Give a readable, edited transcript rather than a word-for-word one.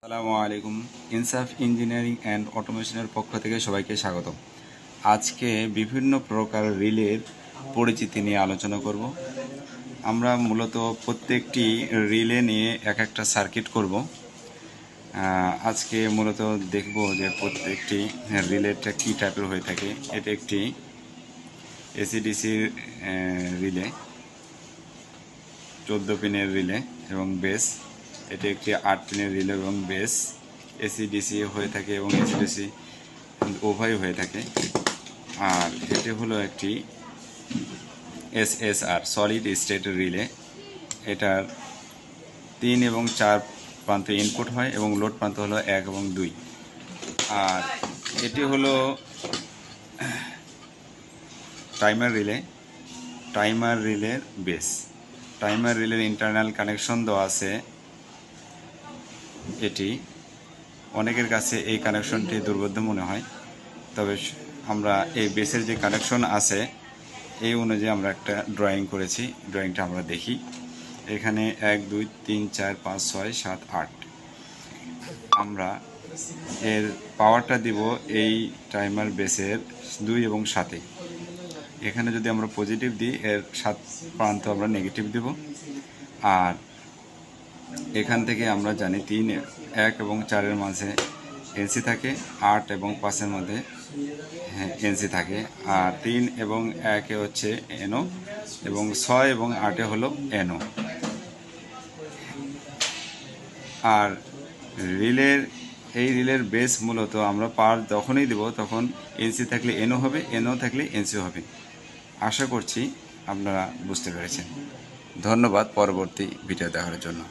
আসসালামু আলাইকুম। ইনসাফ ইঞ্জিনিয়ারিং অ্যান্ড অটোমেশনের পক্ষ থেকে সবাইকে স্বাগত। আজকে বিভিন্ন প্রকার রিলের পরিচিতি নিয়ে আলোচনা করব। আমরা মূলত প্রত্যেকটি রিলে নিয়ে এক একটা সার্কিট করব। আজকে মূলত দেখব যে প্রত্যেকটি রিলেটা কী টাইপের হয়ে থাকে। এটা একটি এসিডিসির রিলে, 14 পিনের রিলে এবং বেস। এটি একটি 8 পিনের রিলে এবং বেস। এসিডিসি হয়ে থাকে এবং এসিডিসি উভয় হয়ে থাকে। আর এটি হলো একটি এসএসআর, সলিড স্টেট রিলে। এটার 3 এবং 4 প্রান্ত ইনপুট হয় এবং লোড প্রান্ত হলো 1 এবং 2। আর এটি হলো টাইমার রিলে, টাইমার রিলের বেস। টাইমার রিলের ইন্টারনাল কানেকশন দেওয়া আছে। এটি অনেকের কাছে এই কানেকশনটি দুর্বোধ্য মনে হয়, তবে আমরা এই বেসের যে কানেকশন আছে এই অনুযায়ী আমরা একটা ড্রয়িং করেছি। ড্রয়িংটা আমরা দেখি। এখানে 1 2 3 4 5 6 7 8। আমরা এর পাওয়ারটা দিব এই টাইমার বেসের 2 এবং 7-এ। এখানে যদি আমরা পজিটিভ দিই, এর 7 প্রান্ত আমরা নেগেটিভ দেব। আর এখান থেকে আমরা জানি 3 1 এবং 4-এর মাঝে এনসি থাকে, 8 এবং 5-এর মধ্যে এনসি থাকে। আর 3 এবং 1-এ হচ্ছে এনও এবং 6 এবং 8-এ হলো এনও। আর এই রিলের বেস মূলত আমরা পাওয়ার যখনই দেব তখন এনসি থাকলে এনও হবে, এনও থাকলে এনসি হবে। আশা করছি আপনারা বুঝতে পেরেছেন। ধন্যবাদ পরবর্তী ভিডিও দেখার জন্য।